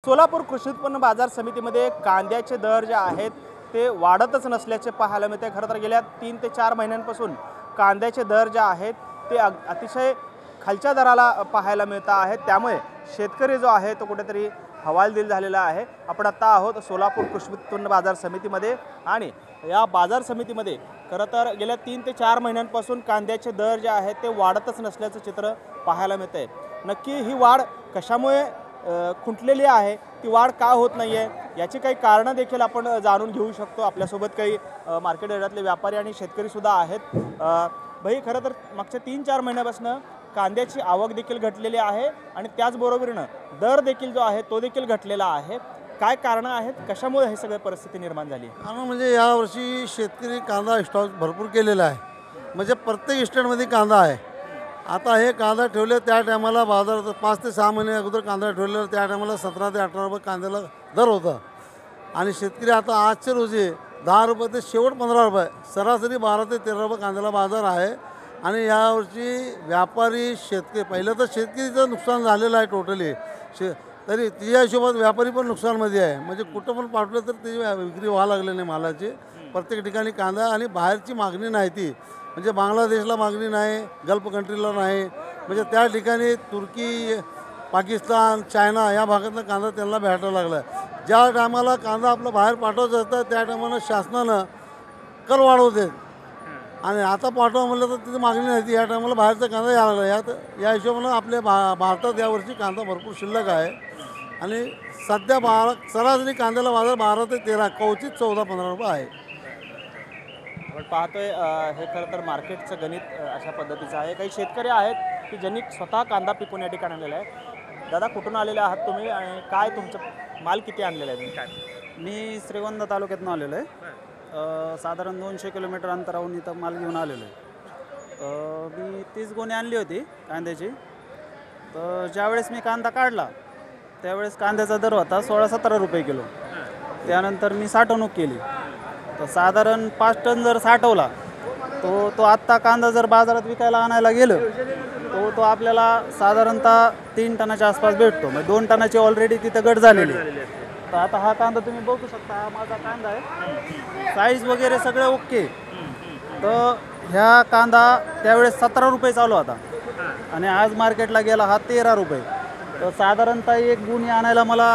सोलापूर कृषी उत्पन्न बाजार समितीमध्ये कांद्याचे दर जे आहेत ते वाढतच नसल्याचे पाहायला मिळते। खरं तर गेल्या 3 ते 4 महिन्यांपासून कांद्याचे दर जे आहेत ते अतिशय खालच्या दराला पाहायला मिळत आहेत। त्यामुळे शेतकरी जो आहे तो कुठेतरी हवालदिल झालेला आहे। आपण आता आहोत सोलापूर कृषी उत्पन्न बाजार समितीमध्ये आणि या बाजार समितीमध्ये खरं तर गेल्या 3 ते 4 महिन्यांपासून कांद्याचे दर जे आहेत ते वाढतच नसल्याचं चित्र पाहायला मिळतंय। नक्की ही वाढ कशामुळे खुंटलेली आहे, ती वाढ का होत नाही आहे याची काही कारणं देखील आपण जाणून घेऊ शकतो। आपल्यासोबत काही मार्केट एरियातले व्यापारी आणि शेतकरी सुद्धा आहेत। भाई खरं तर मागच्या 3-4 महिन्यापासून कांद्याची आवक देखील घटलेली आहे आणि त्याचबरोबरीनं दर देखील जो आहे तो देखील घटलेला आहे। काय कारणं आहेत, कशामुळे हे सगळी परिस्थिती निर्माण झाली? कारण म्हणजे यावर्षी शेतकरी कांदा स्टॉक भरपूर केलेला आहे, म्हणजे प्रत्येक स्टेटमध्ये कांदा आहे। आता हे कांदा ठेवले त्या टायमाला बाजारात 5 ते 6 महिने अगोदर कांदा ठेवलेला त्या टायमाला 17 ते 18 रुपये कांद्याला दर होता आणि शेतकरी आता आजच्या रोजी 10 रुपये ते शेवट 15 रुपये सरासरी 12 ते 13 रुपये कांद्याला बाजार आहे। आणि यावर्षी व्यापारी शेतकरी पहिलं तर शेतकरीचं नुकसान झालेलं आहे टोटली तरी तिच्या हिशोबात व्यापारी पण नुकसानमध्ये आहे। म्हणजे कुठं पण पाठवलं तर त्याची विक्री व्हायला लागली नाही मालाची। प्रत्येक ठिकाणी कांदा आणि बाहेरची मागणी नाही, ती म्हणजे बांगलादेशला मागणी नाही, गल्फ कंट्रीला नाही, म्हणजे त्या ठिकाणी तुर्की, पाकिस्तान, चायना या भागातनं कांदा त्यांना भेटायला लागला। ज्या टायमाला कांदा आपला बाहेर पाठवायचा असतं त्या टायमाला शासनानं कर वाढवते आणि आता पाठवा म्हटलं तर तिथे मागणी नाही, या टायमाला बाहेरचा कांदा यायला लागला। या हिशोबानं आपल्या भारतात यावर्षी कांदा भरपूर शिल्लक आहे आणि सध्या सरासरी कांद्याला बाजार 12 ते 13 क्वचित 14-15 रुपये आहे। आपण पाहतोय हे खरं तर मार्केटचं गणित अशा पद्धतीचं आहे। काही शेतकरी आहेत की ज्यांनी स्वतः कांदा पिकून या ठिकाणी आणलेला आहे। दादा कुठून आलेले आहात तुम्ही आणि काय तुमचं माल किती आणलेला आहे? काय मी श्रीगोंदा तालुक्यातून आलेलो आहे, साधारण 200 किलोमीटर अंतरावरून इथं माल घेऊन आलेलो आहे। मी 30 गोणी आणली होती कांद्याची। तर ज्यावेळेस मी कांदा काढला त्यावेळेस कांद्याचा दर होता 16-17 रुपये किलो। त्यानंतर मी साठवणूक केली तर साधारण 5 टन जर साठवला तो आत्ता कांदा जर बाजारात विकायला आणायला गेलं तो आपल्याला साधारणतः 3 टनाच्या आसपास भेटतो, म्हणजे 2 टनाची ऑलरेडी तिथं गट झालेली। तर आता हा कांदा तुम्ही बघू शकता, हा माझा कांदा आहे, साईज वगैरे सगळे ओके। तर ह्या कांदा त्यावेळेस 17 रुपये चालू होता आणि आज मार्केटला गेला हा 13 रुपये। तर साधारणतः एक गुणी आणायला मला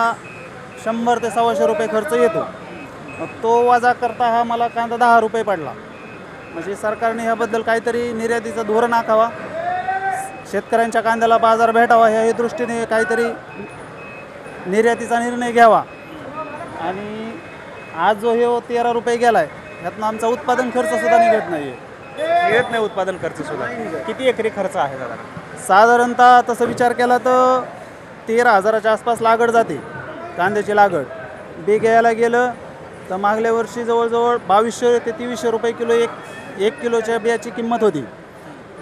100 ते 125 रुपये खर्च येतो। तो वजा करता हा मला कांदा 10 रुपये पडला। म्हणजे सरकारने ह्याबद्दल काहीतरी निर्यातीचं धोरण आखावा, शेतकऱ्यांच्या कांद्याला बाजार भेटावा या दृष्टीने काहीतरी निर्यातीचा निर्णय घ्यावा। आणि आज जो हे 13 रुपये गेला आहे ह्यातनं आमचा उत्पादन खर्चसुद्धा निघत नाही आहे। मिळत नाही उत्पादन खर्चसुद्धा। किती एकरी खर्च आहे दादा? साधारणतः तसं विचार केला तर 13,000च्या आसपास लागवड जाते कांद्याची लागवड। बी घ्यायला गेलं तर मागल्या वर्षी जवळजवळ 2200 ते 2300 रुपये किलो एक किलोच्या बियाची किंमत होती।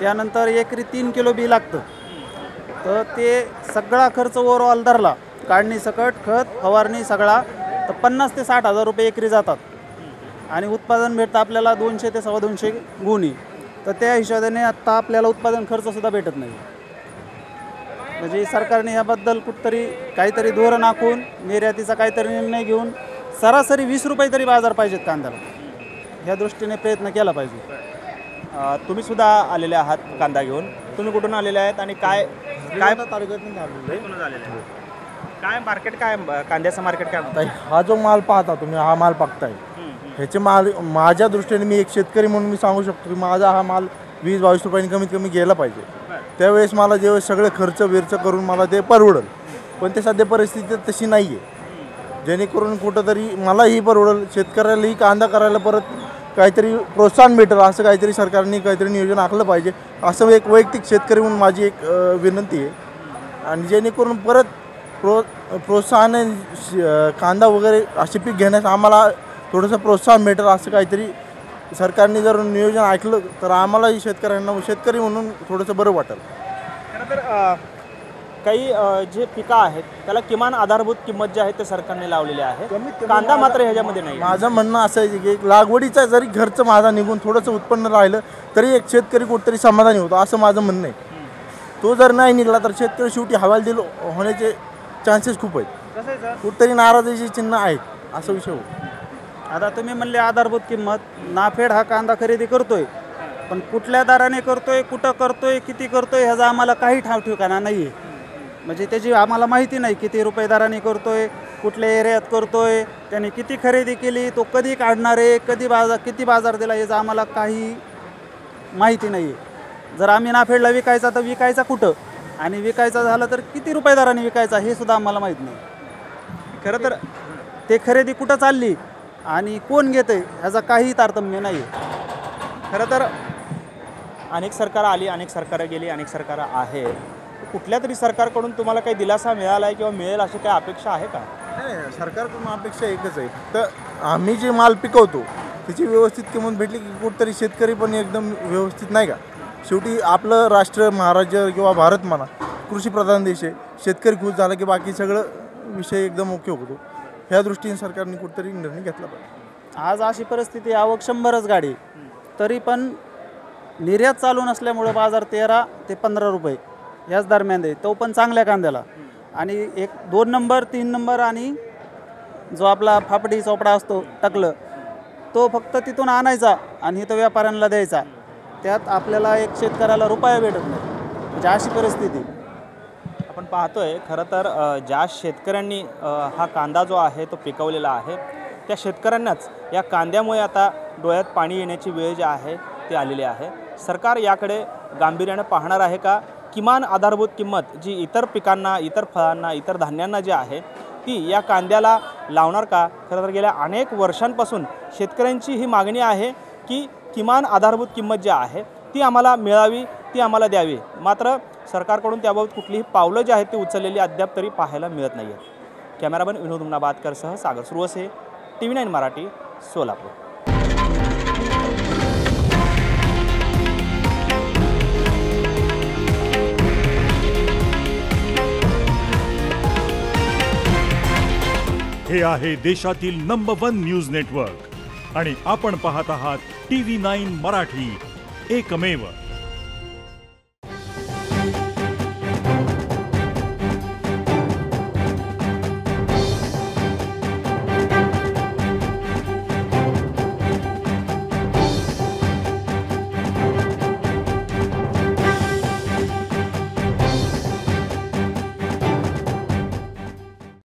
त्यानंतर एकरी 3 किलो बी लागतं। तर ते सगळा खर्च ओव्हरऑल धरला, काढणी सकट, खत, फवारणी सगळा, तर 50,000 ते 60,000 रुपये एकरी जातात आणि उत्पादन भेटतं आपल्याला 200 ते 250 गुणी। तर त्या हिशोबाने आत्ता आपल्याला उत्पादन खर्चसुद्धा भेटत नाही। म्हणजे सरकारने याबद्दल कुठंतरी काहीतरी धोरण आखून निर्यातीचा काहीतरी निर्णय घेऊन सरासरी 20 रुपये तरी बाजार पाहिजेत कांद्याला, ह्या दृष्टीने प्रयत्न केला पाहिजे। तुम्ही सुद्धा आलेले आहात कांदा घेऊन, तुम्ही कुठून आलेले आहेत आणि काय तालुक्यातून काय मार्केट, काय कांद्याचं मार्केट काय म्हणताय? हा जो माल पाहता तुम्ही, हा माल पाहताय, ह्याचे माल माझ्या दृष्टीने मी एक शेतकरी म्हणून मी सांगू शकतो की माझा हा माल 20-22 रुपयांनी कमीत कमी गेला पाहिजे। त्यावेळेस मला जेव्हा सगळे खर्च करून मला ते परवडेल, पण ते सध्या परिस्थिती तशी नाही आहे जेणेकरून कुठंतरी मलाही परवडेल, शेतकऱ्यालाही कांदा करायला परत काहीतरी प्रोत्साहन भेटेल असं काहीतरी सरकारने काहीतरी नियोजन आखलं पाहिजे, असं एक वैयक्तिक शेतकरी म्हणून माझी एक विनंती आहे। आणि जेणेकरून परत प्रोत्साहन कांदा वगैरे असे पीक घेण्यास आम्हाला थोडंसं प्रोत्साहन भेटेल असं काहीतरी सरकारने जर नियोजन ऐकलं तर आम्हालाही शेतकरी म्हणून थोडंसं बरं वाटेल। खरं तर काही जे पिकं आहेत त्याला किमान आधारभूत किंमत जी आहे ते सरकारने लावलेली आहे, कांदा मात्र ह्याच्यामध्ये नाही। माझं म्हणणं असं आहे की लागवडीचा जरी खर्च माझा निघून थोडंसं उत्पन्न राहिलं तरी एक शेतकरी कुठंतरी समाधानी होतो असं माझं म्हणणं आहे। तो जर नाही निघाला तर शेतकरी शेवटी हवालदिल होण्याचे चान्सेस खूप आहेत। कसं आहे सर? कुठतरी नाराजीची चिन्ह आहेत असं विषय होतो. आता तुम्ही म्हणले आधारभूत किंमत, नाफेड हा कांदा खरेदी करतोय, पण कुठल्या दराने करतोय, कुठं करतोय, किती करतोय ह्याचा आम्हाला काही ठाव ठिकाणा नाही आहे. म्हणजे त्याची आम्हाला माहिती नाही किती रुपये दराने करतोय, कुठल्या एरियात करतोय, त्याने किती खरेदी केली, तो कधी काढणार आहे, किती बाजार दिला याचा आम्हाला काही माहिती नाही आहे. जर आम्ही नाफेडला विकायचा तर विकायचा कुठं आणि विकायचा झाला तर किती रुपये दराने विकायचा हे सुद्धा आम्हाला माहीत नाही. खरं तर ते खरेदी कुठं चालली आणि कोण घेते ह्याचा काही तारतम्य नाही आहे. खरं तर अनेक सरकार आली, अनेक सरकारं गेली, अनेक सरकारं आहे. कुठल्या तरी सरकारकडून तुम्हाला काही दिलासा मिळाला आहे किंवा मिळेल अशी काही अपेक्षा आहे का? नाही, सरकारकडून अपेक्षा एकच आहे, तर आम्ही जे माल पिकवतो त्याची व्यवस्थित किंमत भेटली की कुठतरी शेतकरी पण एकदम व्यवस्थित नाही का. शेवटी आपलं राष्ट्र महाराज्य किंवा भारत म्हणा कृषीप्रधान देश आहे. शेतकरी खुश झाला की बाकी सगळं विषय एकदम ओके होतो. ह्या दृष्टीने सरकारने कुठतरी निर्णय घेतला पाहिजे. आज अशी परिस्थिती, आवक 100च गाडी, तरी पण निर्यात चालू नसल्यामुळे बाजार 13 ते 15 रुपये याच दरम्यान आहे, तो पण चांगल्या कांद्याला. आणि 2 नंबर 3 नंबर आणि जो आपला फापडी चोपडा असतो टकलं, तो फक्त तिथून आणायचा आणि इथं व्यापाऱ्यांना द्यायचा. त्यात आपल्याला एक शेतकऱ्याला रुपया भेटत नाही. म्हणजे अशी परिस्थिती आपण पाहतोय. खरं तर ज्या शेतकऱ्यांनी हा कांदा जो आहे तो पिकवलेला आहे त्या शेतकऱ्यांनाच या कांद्यामुळे आता डोळ्यात पाणी येण्याची वेळ जी आहे ती आलेली आहे. सरकार याकडे गांभीर्याने पाहणार आहे का? किमान आधारभूत किंमत जी इतर पिकांना, इतर फळांना, इतर धान्यांना जी आहे ती या कांद्याला लावणार का? खरं तर गेल्या अनेक वर्षांपासून शेतकऱ्यांची ही मागणी आहे की किमान आधारभूत किंमत जी आहे ती आम्हाला मिळावी, ती आम्हाला द्यावी. मात्र सरकारकडून त्याबाबत कुठलीही पावलं जी आहेत ती उचललेली अद्याप तरी पाहायला मिळत नाही आहे. कॅमेरामन विनोद मुनाबादकरसह सागर सुरवसे, TV9 मराठी, सोलापूर. हे आहे देशातील नंबर 1 न्यूज नेटवर्क आणि आपण पाहत आहात TV9 मराठी, एकमेव.